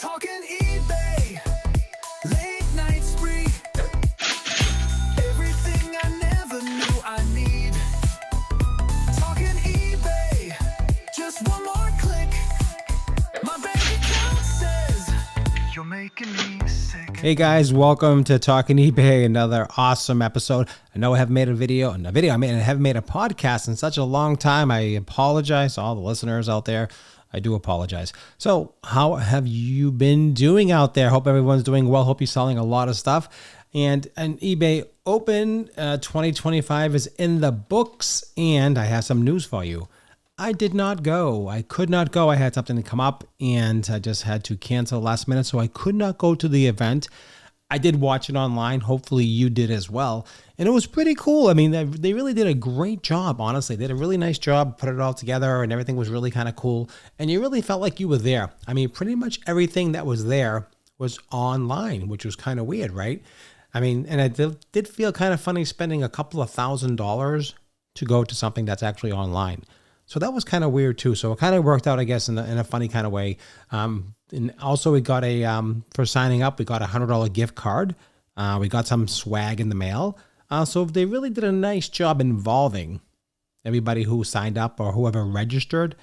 Talking eBay, late night spree. Everything I never knew I need. Talking eBay, just one more click. My bank account says you're making me sick. Hey guys, welcome to Talking eBay, another awesome episode. I know I haven't made I haven't made a podcast in such a long time. I apologize to all the listeners out there. I do apologize. So how have you been doing out there? Hope everyone's doing well. Hope you're selling a lot of stuff. And an eBay Open 2025 is in the books, and I have some news for you. I did not go. I could not go. I had something to come up, and I just had to cancel last minute, so I could not go to the event. I did watch it online. Hopefully you did as well. And it was pretty cool. I mean, they really did a great job, honestly. They did a really nice job, put it all together, and everything was really kind of cool. And you really felt like you were there. I mean, pretty much everything that was there was online, which was kind of weird, right? I mean, and it did feel kind of funny spending a couple of $1,000s to go to something that's actually online. So that was kind of weird too. So it kind of worked out, I guess, in a funny kind of way. And also we got for signing up, we got a $100 gift card. We got some swag in the mail. So they really did a nice job involving everybody who signed up or whoever registered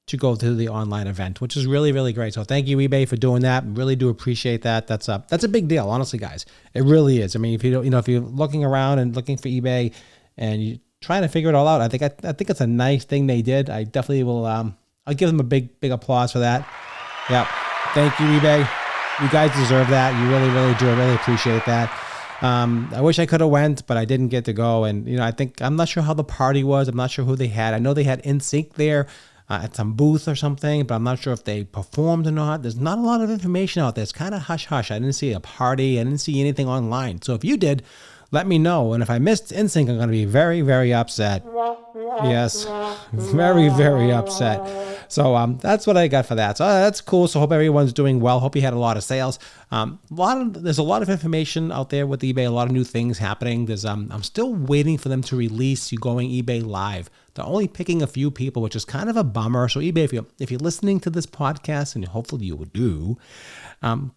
to go to the online event, which is really, really great. So thank you, eBay, for doing that. Really do appreciate that. That's a big deal, honestly, guys. It really is. I mean, if you don't, if you're looking around and looking for eBay and you trying to figure it all out, I think it's a nice thing they did. I definitely will. I'll give them a big applause for that. Yeah, thank you, eBay. You guys deserve that. You really, really do. I really appreciate that. I wish I could have went, but I didn't get to go. And I'm not sure how the party was. I'm not sure who they had. I know they had NSYNC there at some booth or something, but I'm not sure if they performed or not. There's not a lot of information out there. It's kind of hush hush. I didn't see a party. I didn't see anything online. So if you did, let me know. And if I missed NSYNC, I'm going to be very, very upset. Yes, very, very upset. So that's what I got for that. So that's cool. So hope everyone's doing well. Hope you had a lot of sales. There's a lot of information out there with eBay. A lot of new things happening. I'm still waiting for them to release you going eBay Live. They're only picking a few people, which is kind of a bummer. So eBay, if you're listening to this podcast, and hopefully you would do,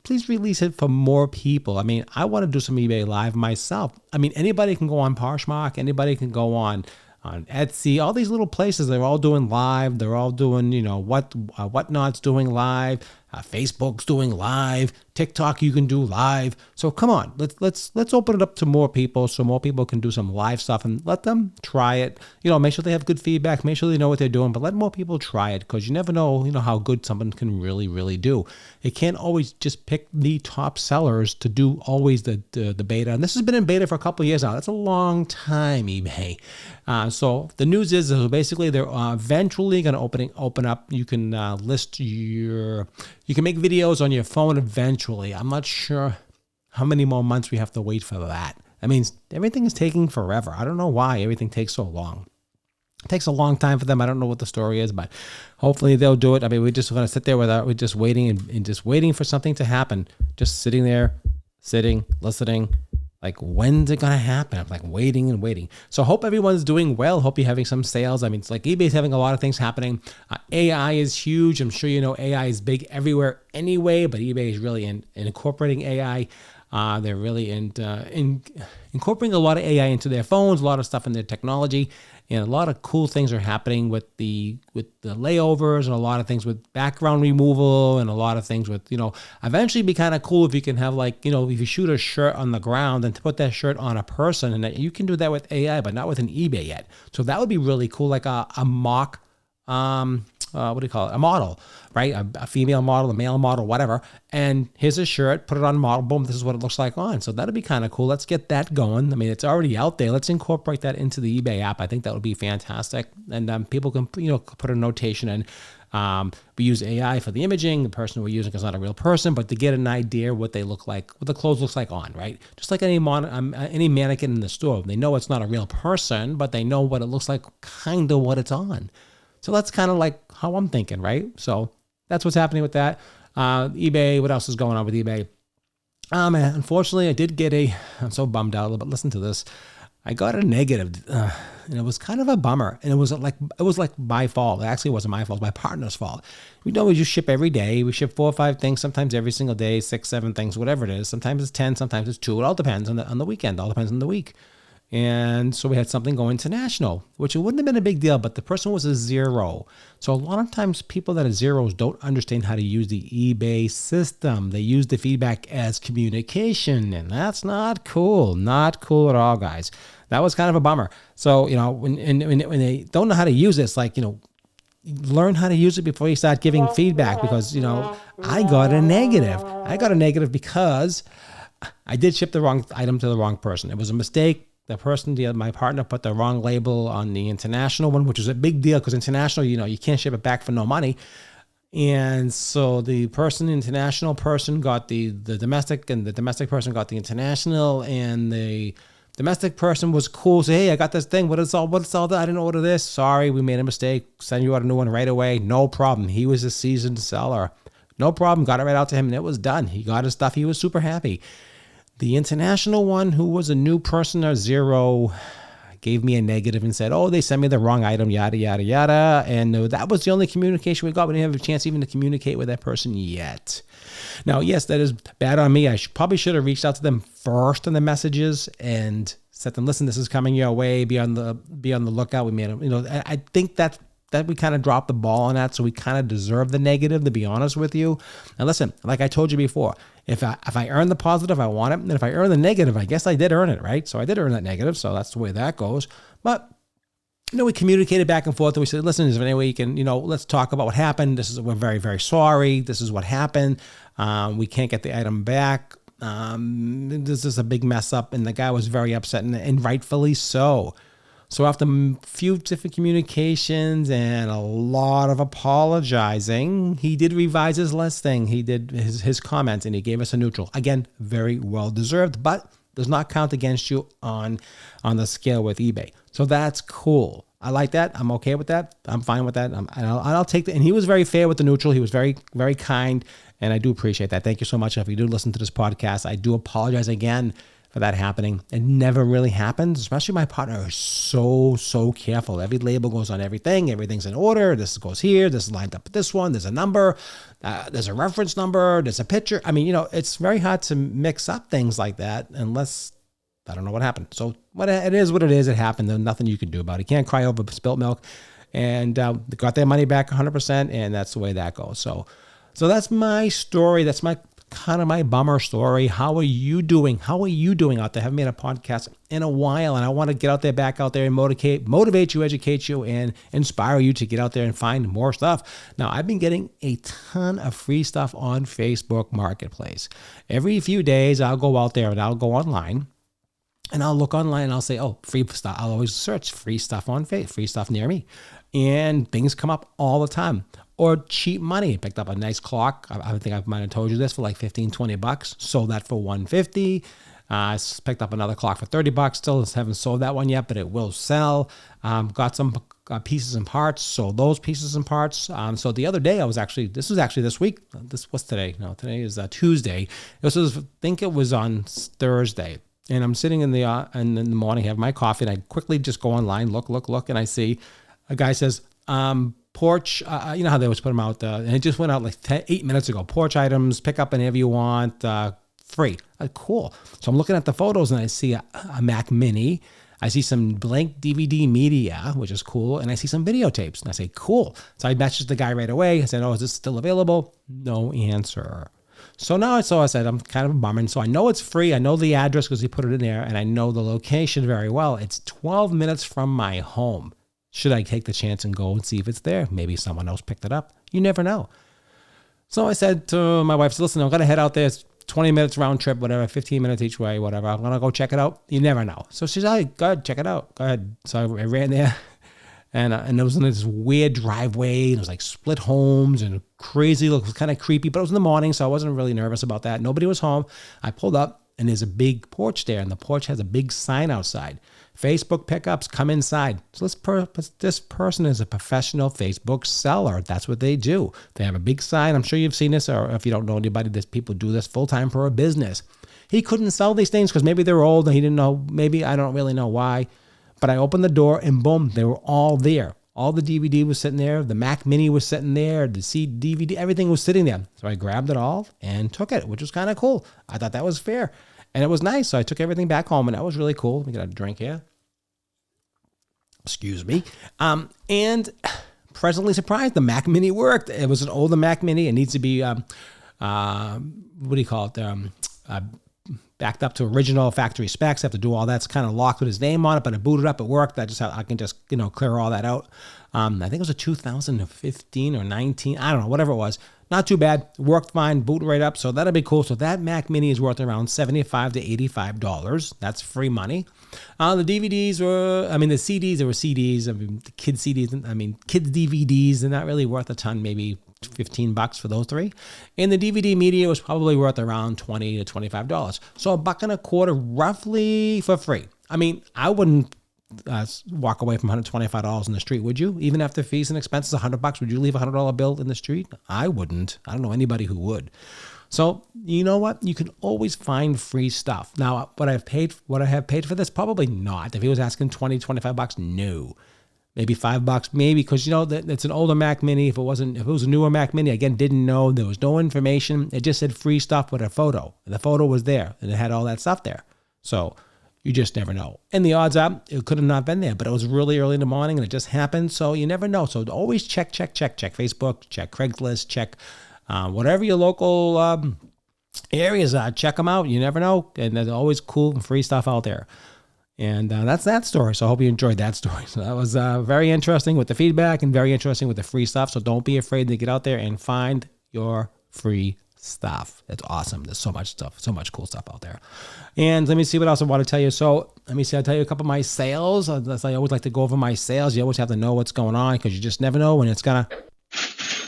please release it for more people. I mean, I want to do some eBay Live myself. I mean, anybody can go on Poshmark. Anybody can go on Etsy. All these little places, they're all doing live. They're all doing, Whatnot's doing live. Facebook's doing live. TikTok, you can do live. So come on, let's open it up to more people so more people can do some live stuff and let them try it. Make sure they have good feedback. Make sure they know what they're doing, but let more people try it, because you never know, how good someone can really, really do. It can't always just pick the top sellers to do always the beta. And this has been in beta for a couple of years now. That's a long time, eBay. So the news is basically they're eventually going to open up. You can you can make videos on your phone eventually. I'm not sure how many more months we have to wait for that. I mean, everything is taking forever. I don't know why everything takes so long. It takes a long time for them. I don't know what the story is, but hopefully they'll do it. I mean, we're just going to sit there we're just waiting and just waiting for something to happen. Just sitting there, listening. Like, when's it going to happen? I'm like waiting and waiting. So hope everyone's doing well. Hope you're having some sales. I mean, it's like eBay's having a lot of things happening. AI is huge. I'm sure AI is big everywhere anyway, but eBay is really incorporating AI. They're really incorporating a lot of AI into their phones, a lot of stuff in their technology. And a lot of cool things are happening with the layovers, and a lot of things with background removal, and a lot of things with, eventually it'd be kind of cool if you can have if you shoot a shirt on the ground and to put that shirt on a person, and you can do that with AI, but not with an eBay yet. So that would be really cool, like a mock, what do you call it? A model, right? A female model, a male model, whatever. And here's a shirt, put it on a model, boom, this is what it looks like on. So that'd be kind of cool. Let's get that going. I mean, it's already out there. Let's incorporate that into the eBay app. I think that would be fantastic. And people can, put a notation in. We use AI for the imaging. The person we're using is not a real person, but to get an idea what they look like, what the clothes looks like on, right? Just like any mannequin in the store. They know it's not a real person, but they know what it looks like, kind of what it's on. So that's kind of like how I'm thinking, right? So that's what's happening with that. eBay, what else is going on with eBay? Unfortunately, I did get I'm so bummed out a little bit. Listen to this. I got a negative, and it was kind of a bummer. And it was like my fault. It actually wasn't my fault. It was my partner's fault. We know we just ship every day. We ship 4 or 5 things, sometimes every single day, 6, 7 things, whatever it is. Sometimes it's 10, sometimes it's 2. It all depends on the weekend. It all depends on the week. And so we had something go international, which it wouldn't have been a big deal, but the person was a 0. So a lot of times people that are 0s don't understand how to use the eBay system. They use the feedback as communication, and that's not cool. Not cool at all, guys. That was kind of a bummer. So, when they don't know how to use this, learn how to use it before you start giving feedback, because, I got a negative. I got a negative because I did ship the wrong item to the wrong person. It was a mistake. The person, my partner, put the wrong label on the international one, which was a big deal because international, you can't ship it back for no money. And so the international person got the domestic, and the domestic person got the international, and the domestic person was cool. Say, hey, I got this thing. What is all that? I didn't order this. Sorry, we made a mistake. Send you out a new one right away. No problem. He was a seasoned seller. No problem. Got it right out to him, and it was done. He got his stuff. He was super happy. The international one, who was a new person or 0, gave me a negative and said, oh, they sent me the wrong item, yada, yada, yada. And that was the only communication we got. We didn't have a chance even to communicate with that person yet. Now, yes, that is bad on me. I probably should have reached out to them first in the messages and said to them, listen, this is coming your way. Be on the lookout. We made a, I think that we kind of dropped the ball on that, so we kind of deserve the negative, to be honest with you. And listen, like I told you before, if I earn the positive, I want it. And if I earn the negative, I guess I did earn it, right? So I did earn that negative, so that's the way that goes. But, we communicated back and forth, and we said, listen, is there any way you can, let's talk about what happened. We're very, very sorry. This is what happened. We can't get the item back. This is a big mess up. And the guy was very upset, and rightfully so. So after a few different communications and a lot of apologizing, he did revise his listing. He did his comments, and he gave us a neutral. Again, very well deserved, but does not count against you on the scale with eBay. So that's cool. I like that. I'm okay with that. I'm fine with that. I'll take that. And he was very fair with the neutral. He was very, very kind, and I do appreciate that. Thank you so much. If you do listen to this podcast, I do apologize again for that happening. It never really happens, especially my partner is so careful. Every label goes on everything. Everything's in order. This goes here. This is lined up with this one. There's a number. There's a reference number. There's a picture. I mean, it's very hard to mix up things like that unless I don't know what happened. So it is what it is. It happened. There's nothing you can do about it. You can't cry over spilt milk. And they got their money back 100%, and that's the way that goes. So that's my story. That's kind of my bummer story. How are you doing? How are you doing out there? I haven't made a podcast in a while, and I want to get out there, back out there, and motivate you, educate you, and inspire you to get out there and find more stuff. Now, I've been getting a ton of free stuff on Facebook Marketplace. Every few days, I'll go out there and I'll go online, and I'll look online and I'll say, oh, free stuff. I'll always search free stuff on Facebook, free stuff near me, and things come up all the time. Or cheap money. Picked up a nice clock. I think I might have told you this, for like $15-20. Sold that for $150. Picked up another clock for $30. Still haven't sold that one yet, but it will sell. Got some pieces and parts. Sold those pieces and parts. So the other day this was actually this week. What's today? No, today is Tuesday. I think it was on Thursday. And I'm sitting in the morning, have my coffee, and I quickly just go online, look, and I see a guy says, porch, you know how they always put them out, and it just went out like 8 minutes ago. Porch items, pick up whenever you want, free. Cool. So I'm looking at the photos, and I see a Mac Mini. I see some blank DVD media, which is cool, and I see some videotapes. And I say, cool. So I messaged the guy right away. I said, oh, is this still available? No answer. So now I said, I'm kind of a bummer. And so I know it's free. I know the address because he put it in there, and I know the location very well. It's 12 minutes from my home. Should I take the chance and go and see if it's there? Maybe someone else picked it up. You never know. So I said to my wife, listen, I'm going to head out there. It's 20 minutes round trip, whatever, 15 minutes each way, whatever. I'm going to go check it out. You never know. So she's like, go ahead, check it out. Go ahead. So I ran there, and it was in this weird driveway, and it was like split homes and crazy. Look, it was kind of creepy, but it was in the morning, so I wasn't really nervous about that. Nobody was home. I pulled up, and there's a big porch there, and the porch has a big sign outside. Facebook pickups, come inside. So this person is a professional Facebook seller. That's what they do. They have a big sign. I'm sure you've seen this, or if you don't know anybody, there's people do this full-time for a business. He couldn't sell these things because maybe they were old and he didn't know. Maybe I don't really know why. But I opened the door and boom, they were all there. All the DVD was sitting there. The Mac Mini was sitting there. The DVD, everything was sitting there. So I grabbed it all and took it, which was kind of cool. I thought that was fair. And it was nice. So I took everything back home and that was really cool. Let me get a drink here. Excuse me. And presently surprised, the Mac Mini worked. It was an older Mac Mini. It needs to be, what do you call it? Backed up to original factory specs. I have to do all that. It's kind of locked with his name on it, but it booted up. It worked. I can just clear all that out. I think it was a 2015 or 19. I don't know, whatever it was. Not too bad. Worked fine. Booted right up. So that'll be cool. So that Mac Mini is worth around $75 to $85. That's free money. The DVDs were, the CDs, there were CDs. The kids CDs, kids DVDs. They're not really worth a ton. Maybe $15 for those three. And the DVD media was probably worth around $20 to $25. So $1.25 roughly for free. I wouldn't walk away from $125 in the street, would you? Even after fees and expenses, $100, would you leave a $100 bill in the street? I wouldn't. I don't know anybody who would. So you know what? You can always find free stuff. Now, would I have paid for this? Probably not. If he was asking $20, $25, no. Maybe $5, maybe, because that it's an older Mac Mini. If it was a newer Mac Mini, again, didn't know. There was no information. It just said free stuff with a photo. And the photo was there, and it had all that stuff there. So you just never know. And the odds are it could have not been there, but it was really early in the morning, and it just happened. So you never know. So always check Facebook, check Craigslist, check whatever your local areas are. Check them out. You never know, and there's always cool and free stuff out there. And that's that story. So I hope you enjoyed that story. So that was very interesting with the feedback and very interesting with the free stuff. So don't be afraid to get out there and find your free stuff. It's awesome. There's so much stuff, so much cool stuff out there. And let me see what else I want to tell you. So let me see. I'll tell you a couple of my sales. I always like to go over my sales. You always have to know what's going on because you just never know when it's going to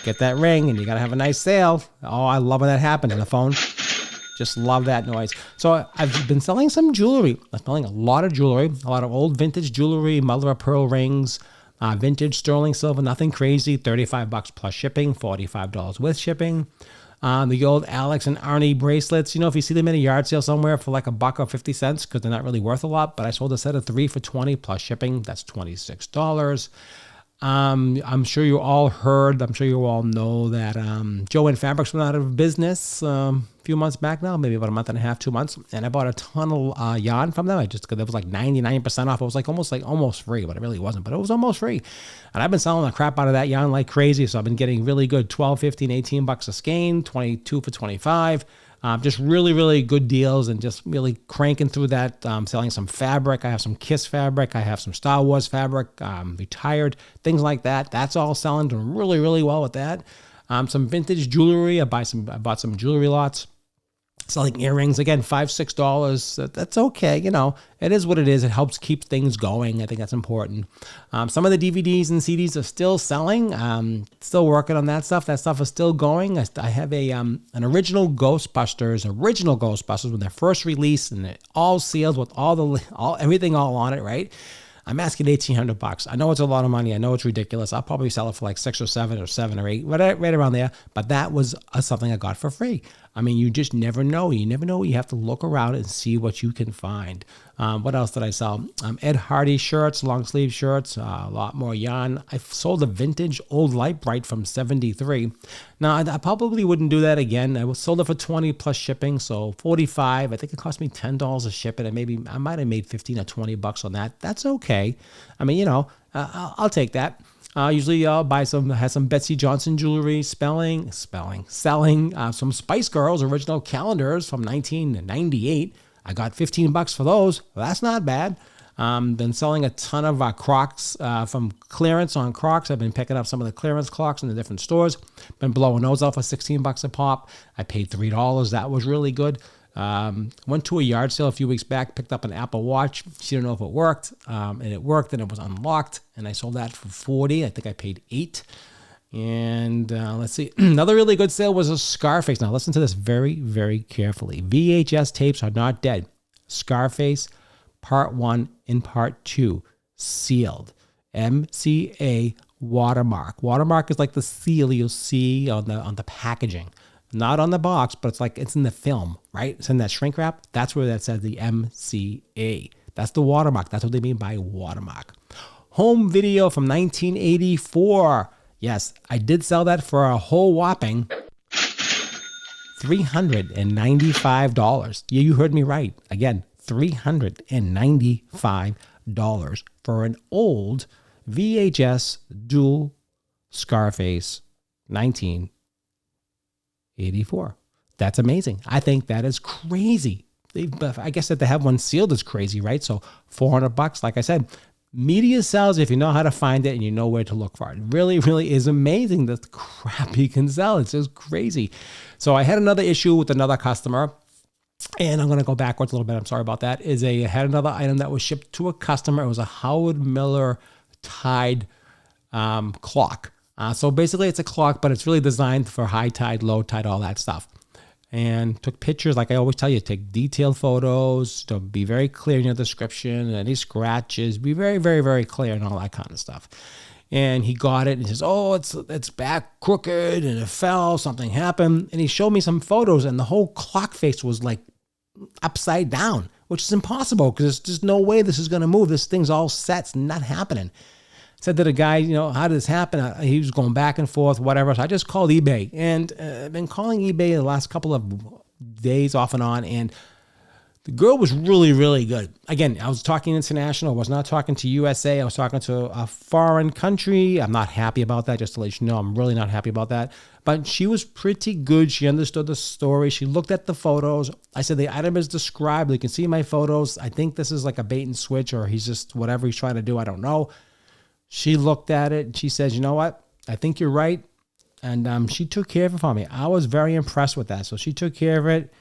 get that ring and you got to have a nice sale. Oh, I love when that happens on the phone. Just love that noise. So I've been selling some jewelry. I'm selling a lot of jewelry, a lot of old vintage jewelry, mother of pearl rings, vintage sterling silver, nothing crazy, $35 plus shipping, $45 with shipping. The old Alex and Arnie bracelets, if you see them in a yard sale somewhere for like $1 or 50 cents, because they're not really worth a lot, but I sold a set of 3 for $20 plus shipping. That's $26. I'm sure you all heard, I'm sure you all know that Joann Fabrics went out of business a few months back now, maybe about a month and a half, 2 months. And I bought a ton of yarn from them. Because it was like 99% off. It was like almost free, but it really wasn't. But it was almost free. And I've been selling the crap out of that yarn like crazy. So I've been getting really good $12, $15, $18 a skein, 22 for 25. Just really, really good deals and just really cranking through that. Selling some fabric. I have some Kiss fabric. I have some Star Wars fabric, retired, things like that. That's all selling, doing really, really well with that. Some vintage jewelry. I bought some jewelry lots. Selling earrings, again, $5, $6. That's okay. It is what it is. It helps keep things going. I think that's important. Some of the DVDs and CDs are still selling. Still working on that stuff. That stuff is still going. I have an original Ghostbusters when they're first released, and it all sealed with everything all on it, right? I'm asking $1,800. I know it's a lot of money. I know it's ridiculous. I'll probably sell it for like 6 or 7 or 7 or 8, right around there. But that was something I got for free. You just never know. You never know. You have to look around and see what you can find. What else did I sell? Ed Hardy shirts, long sleeve shirts, a lot more yarn. I sold a vintage old Light Bright from 73. Now, I probably wouldn't do that again. I sold it for 20 plus shipping, so 45. I think it cost me $10 to ship it. I might have made 15 or 20 bucks on that. That's okay. I'll take that. Usually I'll buy some Betsy Johnson jewelry, selling some Spice Girls original calendars from 1998. I got $15 for those. Well, that's not bad. Been selling a ton of Crocs from clearance on Crocs. I've been picking up some of the clearance clocks in the different stores. Been blowing those out for $16 a pop. I paid $3. That was really good. Went to a yard sale a few weeks back, picked up an Apple Watch. She didn't know if it worked, and it worked, and it was unlocked, and I sold that for $40. I think I paid $8. And let's see. Another really good sale was a Scarface. Now listen to this very, very carefully. VHS tapes are not dead. Scarface Part 1 and Part 2 sealed. MCA watermark. Watermark is like the seal you'll see on the packaging. not on the box, but it's in the film, right? It's in that shrink wrap. That's where that says the MCA. That's the watermark. That's what they mean by watermark. Home video from 1984. Yes, I did sell that for a whole whopping $395. Yeah, you heard me right. Again, $395 for an old VHS dual Scarface 1984. That's amazing. I think that is crazy. I guess that they have one sealed is crazy, right? So $400, like I said, media sells if you know how to find it and you know where to look for it. It really, really is amazing the crap you can sell. It's just crazy. So I had another issue with another customer, and I'm going to go backwards a little bit. I'm sorry about that. I had another item that was shipped to a customer. It was a Howard Miller Tide clock. So basically it's a clock, but it's really designed for high tide, low tide, all that stuff. And took pictures, like I always tell you, take detailed photos, to be very clear in your description, any scratches, be very, very, very clear and all that kind of stuff. And he got it and he says, oh, it's back crooked and it fell, something happened. And he showed me some photos and the whole clock face was like upside down, which is impossible because there's just no way this is going to move. This thing's all set. It's not happening. Said to the guy, how did this happen? He was going back and forth, whatever. So I just called eBay. And I've been calling eBay the last couple of days off and on. And the girl was really, really good. Again, I was talking international. I was not talking to USA. I was talking to a foreign country. I'm not happy about that, just to let you know. I'm really not happy about that. But she was pretty good. She understood the story. She looked at the photos. I said, the item is described. You can see my photos. I think this is like a bait and switch, or he's just whatever he's trying to do. I don't know. She looked at it and she says, you know what? I think you're right. And she took care of it for me. I was very impressed with that. So she took care of it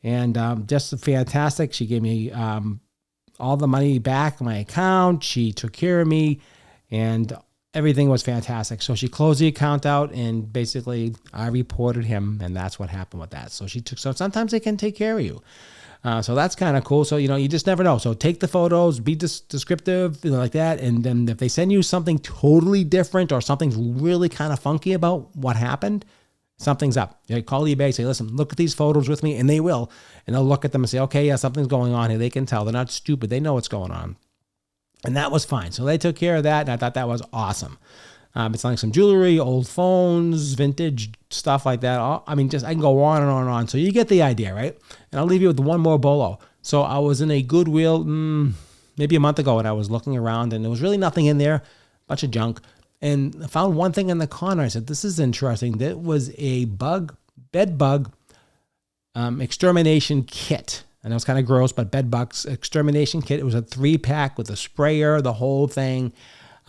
and just fantastic. She gave me all the money back in my account. She took care of me and everything was fantastic. So she closed the account out and basically I reported him and that's what happened with that. So sometimes they can take care of you. So that's kind of cool. So, you just never know. So take the photos, be descriptive, like that. And then if they send you something totally different or something's really kind of funky about what happened, something's up. Call eBay, say, listen, look at these photos with me. And they will. And they'll look at them and say, okay, yeah, something's going on here. They can tell. They're not stupid. They know what's going on. And that was fine. So they took care of that. And I thought that was awesome. It's like some jewelry, old phones, vintage stuff like that. I can go on and on and on. So you get the idea, right? And I'll leave you with one more bolo. So I was in a Goodwill maybe a month ago and I was looking around and there was really nothing in there, a bunch of junk. And I found one thing in the corner. I said, this is interesting. That was a bed bug extermination kit. And it was kind of gross, but bed bugs extermination kit. It was a 3-pack with a sprayer, the whole thing.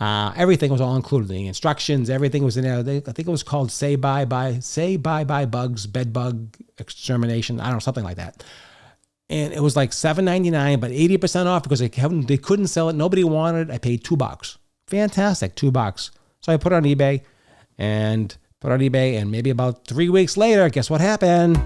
Everything was all included. The instructions, everything was in there. I think it was called Say Bye Bye Bugs, Bed Bug Extermination. I don't know, something like that. And it was like $7.99, but 80% off because they couldn't sell it. Nobody wanted it. I paid $2. Fantastic, $2. So I put it on eBay and maybe about 3 weeks later, guess what happened?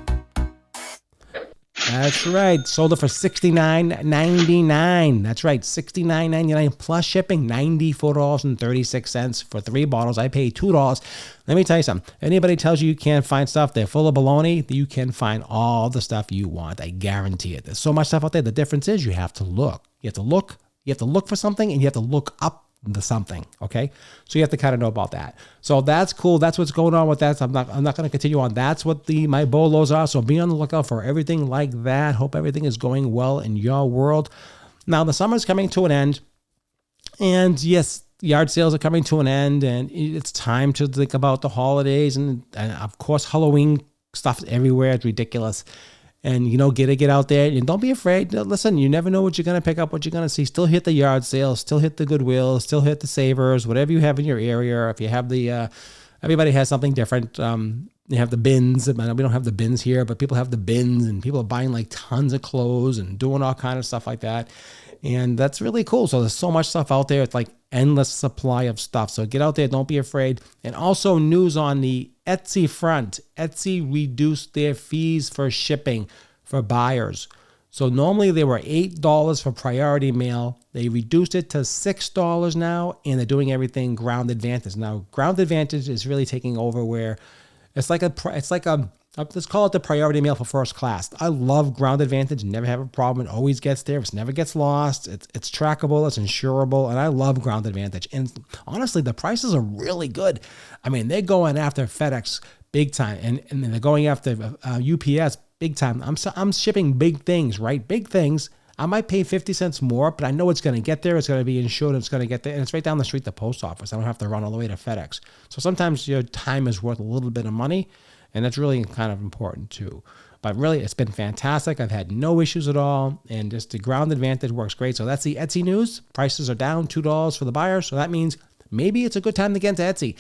That's right. Sold it for $69.99. That's right. $69.99 plus shipping. $94.36 for 3 bottles. I paid $2. Let me tell you something. If anybody tells you can't find stuff, they're full of baloney. You can find all the stuff you want. I guarantee it. There's so much stuff out there. The difference is you have to look. You have to look for something and you have to look up the something. Okay. So you have to kind of know about that. So that's cool. That's what's going on with that. So I'm not going to continue on. That's what my bolos are. So be on the lookout for everything like that. Hope everything is going well in your world. Now the summer's coming to an end and yes, yard sales are coming to an end and it's time to think about the holidays and of course, Halloween stuff everywhere. It's ridiculous. And, get out there and don't be afraid. Listen, you never know what you're going to pick up, what you're going to see. Still hit the yard sales, still hit the Goodwill, still hit the Savers, whatever you have in your area. If you have everybody has something different. You have the bins. We don't have the bins here, but people have the bins and people are buying like tons of clothes and doing all kind of stuff like that. And that's really cool. So there's so much stuff out there. It's like endless supply of stuff. So get out there. Don't be afraid. And also news on the Etsy front. Etsy reduced their fees for shipping for buyers. So normally they were $8 for priority mail. They reduced it to $6 now, and they're doing everything Ground Advantage. Now, Ground Advantage is really taking over where it's like a let's call it the priority mail for first class. I love Ground Advantage. Never have a problem. It always gets there. It never gets lost. It's trackable. It's insurable. And I love Ground Advantage. And honestly, the prices are really good. I mean, they're going after FedEx big time. And they're going after UPS big time. I'm shipping big things, right? Big things. I might pay 50 cents more, but I know it's going to get there. It's going to be insured. It's going to get there. And it's right down the street, the post office. I don't have to run all the way to FedEx. So sometimes your time is worth a little bit of money. And that's really kind of important too. But really, it's been fantastic. I've had no issues at all. And just the Ground Advantage works great. So that's the Etsy news. Prices are down $2 for the buyer. So that means maybe it's a good time to get into Etsy.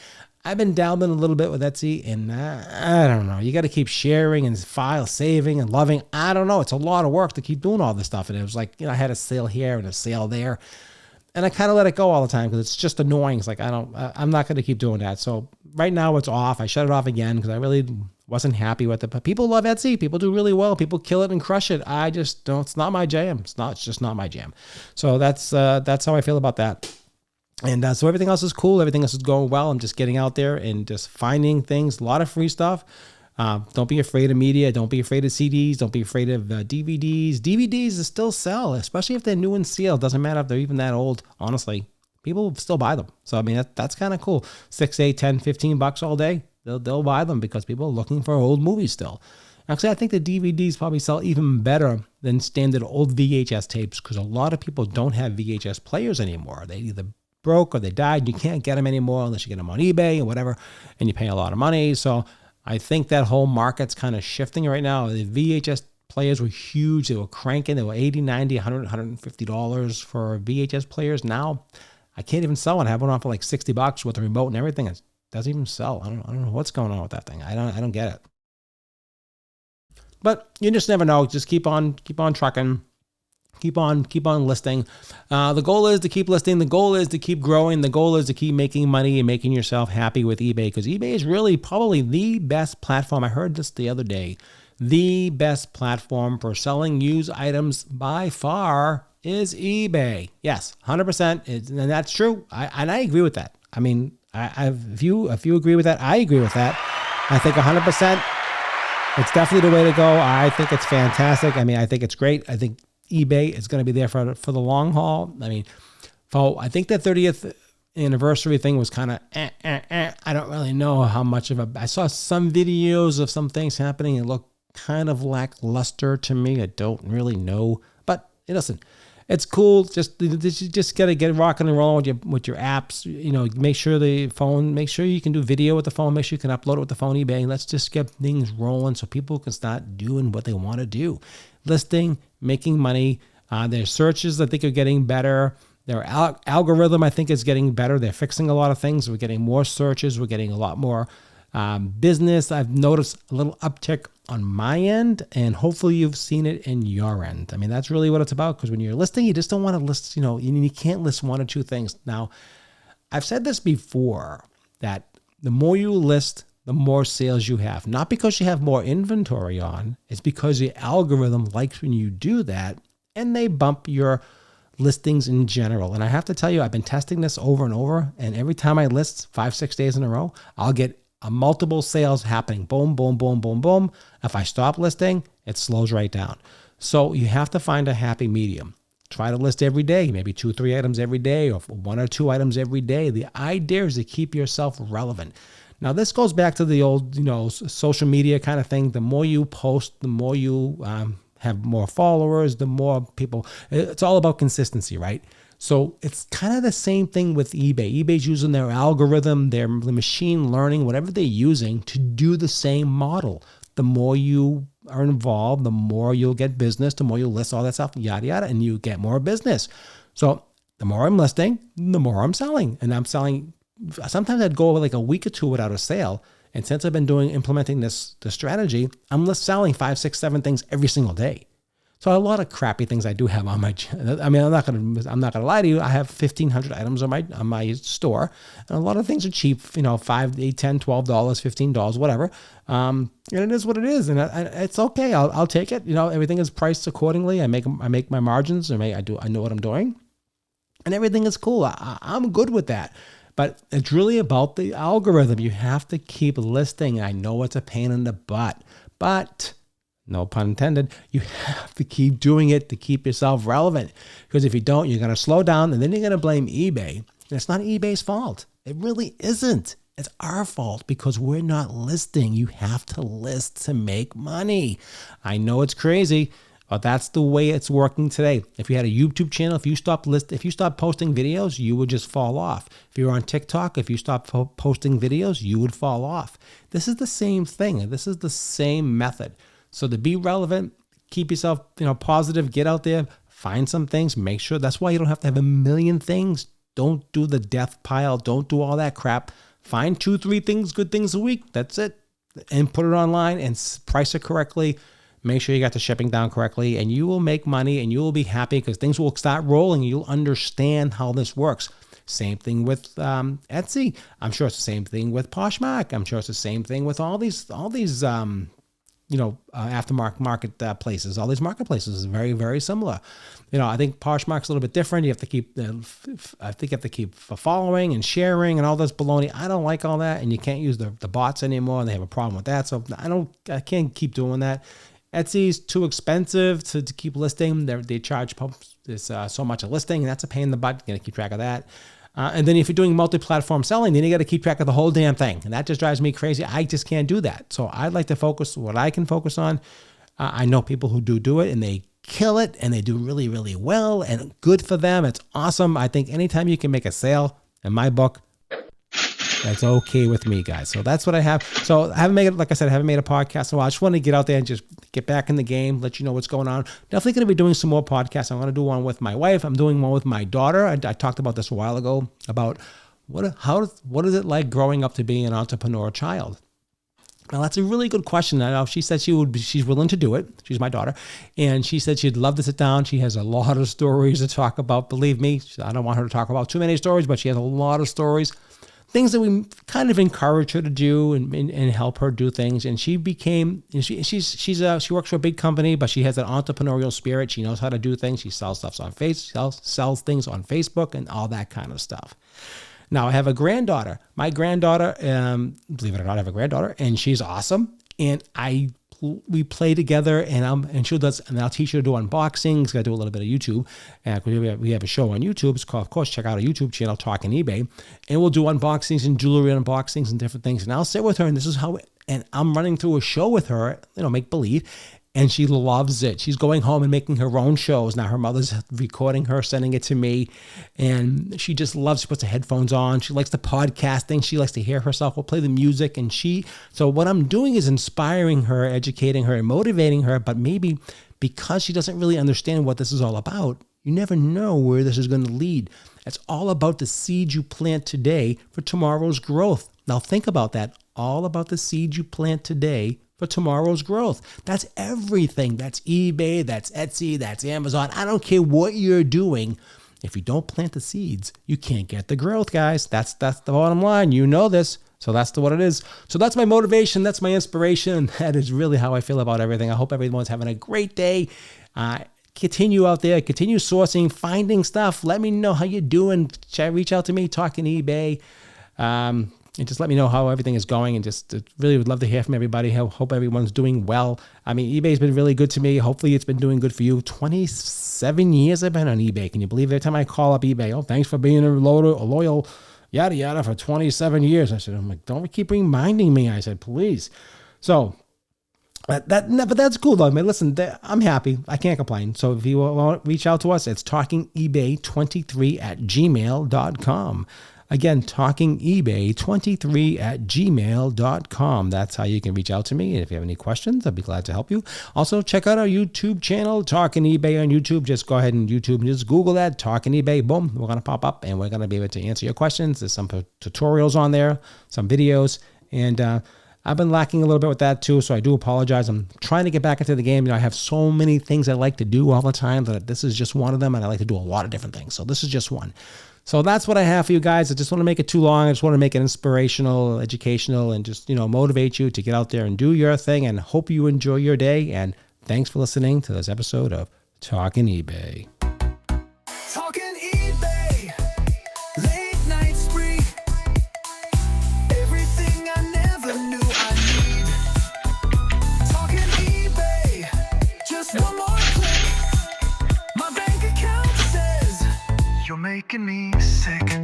I've been dabbling a little bit with Etsy, and I don't know. You got to keep sharing and file saving and loving. I don't know. It's a lot of work to keep doing all this stuff. And it was like, I had a sale here and a sale there. And I kind of let it go all the time because it's just annoying. It's like, I'm not going to keep doing that. So right now it's off. I shut it off again because I really wasn't happy with it. But people love Etsy. People do really well. People kill it and crush it. I just don't. It's not my jam. It's just not my jam. So that's how I feel about that. And so everything else is cool. Everything else is going well. I'm just getting out there and just finding things. A lot of free stuff. Don't be afraid of media. Don't be afraid of CDs. Don't be afraid of DVDs. DVDs still sell, especially if they're new and sealed. Doesn't matter if they're even that old. Honestly, people still buy them. So, I mean, that's kind of cool. $6, $8, $10, $15 all day. They'll buy them because people are looking for old movies still. Actually, I think the DVDs probably sell even better than standard old VHS tapes because a lot of people don't have VHS players anymore. They either broke or they died. You can't get them anymore unless you get them on eBay or whatever, and you pay a lot of money. So I think that whole market's kind of shifting right now. The VHS players were huge. They were cranking. They were $80, $90, $100, $150 for VHS players. Now I can't even sell one. I have one on for like $60 with the remote and everything. It doesn't even sell. I don't know what's going on with that thing. I don't get it. But you just never know. Just keep on trucking. Keep on listing. The goal is to keep listing. The goal is to keep growing. The goal is to keep making money and making yourself happy with eBay because eBay is really probably the best platform. I heard this the other day. The best platform for selling used items by far is eBay. Yes, 100%. And that's true. And I agree with that. I mean, if you agree with that, I agree with that. I think 100%. It's definitely the way to go. I think it's fantastic. I mean, I think it's great. I think eBay is going to be there for the long haul. I mean, I think that 30th anniversary thing was kind of I don't really know how much of I saw some videos of some things happening. It looked kind of lackluster to me. I don't really know, but listen, it's cool. You just got to get rocking and rolling with your apps. Make sure make sure you can do video with the phone. Make sure you can upload it with the phone, eBay, and let's just get things rolling so people can start doing what they want to do. Listing, making money. Their searches, I think, are getting better. Their algorithm, I think, is getting better. They're fixing a lot of things. We're getting more searches. We're getting a lot more business. I've noticed a little uptick on my end, and hopefully you've seen it in your end. I mean, that's really what it's about, because when you're listing, you just don't want to list, you can't list one or two things. Now, I've said this before, that the more you list, the more sales you have. Not because you have more inventory on, it's because the algorithm likes when you do that, and they bump your listings in general. And I have to tell you, I've been testing this over and over, and every time I list 5-6 days in a row, I'll get multiple sales happening. Boom, boom, boom, boom, boom. If I stop listing, it slows right down. So you have to find a happy medium. Try to list every day, maybe 2 or 3 items every day, or 1 or 2 items every day. The idea is to keep yourself relevant. Now, this goes back to the old, social media kind of thing. The more you post, the more you have more followers, the more people. It's all about consistency, right? So it's kind of the same thing with eBay. eBay's using their algorithm, their machine learning, whatever they're using to do the same model. The more you are involved, the more you'll get business, the more you'll list all that stuff, yada, yada, and you get more business. So the more I'm listing, the more I'm selling. And I'm selling, sometimes I'd go like a week or 2 without a sale. And since I've been implementing the strategy, I'm selling 5, 6, 7 things every single day. So a lot of crappy things I do have on my. I mean, I'm not gonna lie to you. I have 1,500 items on my store, and a lot of things are cheap. $5, $8, $10, $12, $15, whatever. And it is what it is, and it's okay. I'll take it. Everything is priced accordingly. I make my margins. I know what I'm doing, and everything is cool. I'm good with that. But it's really about the algorithm. You have to keep listing. I know it's a pain in the butt, but no pun intended, you have to keep doing it to keep yourself relevant. Because if you don't, you're going to slow down and then you're going to blame eBay. And it's not eBay's fault. It really isn't. It's our fault because we're not listing. You have to list to make money. I know it's crazy, but that's the way it's working today. If you had a YouTube channel, if you stopped posting videos, you would just fall off. If you're on TikTok, if you stopped posting videos, you would fall off. This is the same thing. This is the same method. So to be relevant, keep yourself, positive, get out there, find some things, make sure. That's why you don't have to have a million things. Don't do the death pile. Don't do all that crap. Find 2-3 things, good things a week. That's it. And put it online and price it correctly. Make sure you got the shipping down correctly, and you will make money and you will be happy because things will start rolling. You'll understand how this works. Same thing with Etsy. I'm sure it's the same thing with Poshmark. I'm sure it's the same thing with all these aftermarket places. All these marketplaces is very, very similar. I think Poshmark's a little bit different. You have to keep, following and sharing and all this baloney. I don't like all that, and you can't use the bots anymore. And they have a problem with that, so I can't keep doing that. Etsy's too expensive to keep listing. They charge so much a listing, and that's a pain in the butt. You got to keep track of that. And then if you're doing multi-platform selling, then you got to keep track of the whole damn thing. And that just drives me crazy. I just can't do that. So I'd like to focus what I can focus on. I know people who do it, and they kill it, and they do really, really well, and good for them. It's awesome. I think anytime you can make a sale, in my book, that's okay with me, guys. So that's what I have. So I haven't made it, like I said, I haven't made a podcast in a while. I just want to get out there and just get back in the game, let you know what's going on. Definitely going to be doing some more podcasts. I'm going to do one with my wife. I'm doing one with my daughter. I talked about this a while ago about what is it like growing up to be an entrepreneur child? Now, that's a really good question. I know she said she's willing to do it. She's my daughter. And she said she'd love to sit down. She has a lot of stories to talk about. Believe me, I don't want her to talk about too many stories, but she has a lot of stories. Things that we kind of encourage her to do and help her do things. And she works for a big company, but she has an entrepreneurial spirit. She knows how to do things. She sells things on Facebook and all that kind of stuff. Now I have a granddaughter. My granddaughter, believe it or not, I have a granddaughter, and she's awesome. And we play together, and I'll teach her to do unboxings. Got to do a little bit of YouTube, and we have a show on YouTube. It's called, of course, check out our YouTube channel, Talking eBay, and we'll do unboxings and jewelry unboxings and different things. And I'll sit with her, and this is how. And I'm running through a show with her, make believe. And she loves it. She's going home and making her own shows. Now her mother's recording her, sending it to me. And she just loves, she puts her headphones on. She likes the podcasting. She likes to hear herself. We'll play the music. So what I'm doing is inspiring her, educating her, and motivating her. But maybe because she doesn't really understand what this is all about, you never know where this is going to lead. It's all about the seed you plant today for tomorrow's growth. Now think about that. All about the seed you plant today for tomorrow's growth. That's everything. That's eBay, that's Etsy, that's Amazon. I don't care what you're doing. If you don't plant the seeds, you can't get the growth, guys. That's the bottom line. You know this. So that's what it is. So that's my motivation. That's my inspiration. That is really how I feel about everything. I hope everyone's having a great day. Continue out there. Continue sourcing, finding stuff. Let me know how you're doing. Reach out to me, Talking eBay. And just let me know how everything is going, and just really would love to hear from everybody. Hope everyone's doing well. I mean, eBay's been really good to me. Hopefully it's been doing good for you. 27 years I've been on eBay. Can you believe every time I call up eBay, oh, thanks for being a loyal, yada, yada, for 27 years. I said, I'm like, don't keep reminding me. I said, please. So but that's cool though. I mean, listen, I'm happy. I can't complain. So if you want to reach out to us, it's talkingebay23@gmail.com. Again, talkingebay23@gmail.com. That's how you can reach out to me. And if you have any questions, I'd be glad to help you. Also, check out our YouTube channel, Talking eBay on YouTube. Just go ahead and YouTube and just Google that, Talking eBay. Boom, we're going to pop up and we're going to be able to answer your questions. There's some tutorials on there, some videos. And I've been lacking a little bit with that too, so I do apologize. I'm trying to get back into the game. I have so many things I like to do all the time that this is just one of them, and I like to do a lot of different things. So this is just one. So that's what I have for you guys. I just want to make it too long. I just want to make it inspirational, educational, and just, motivate you to get out there and do your thing, and hope you enjoy your day. And thanks for listening to this episode of Talking eBay. Talking eBay, late night spree. making me sick.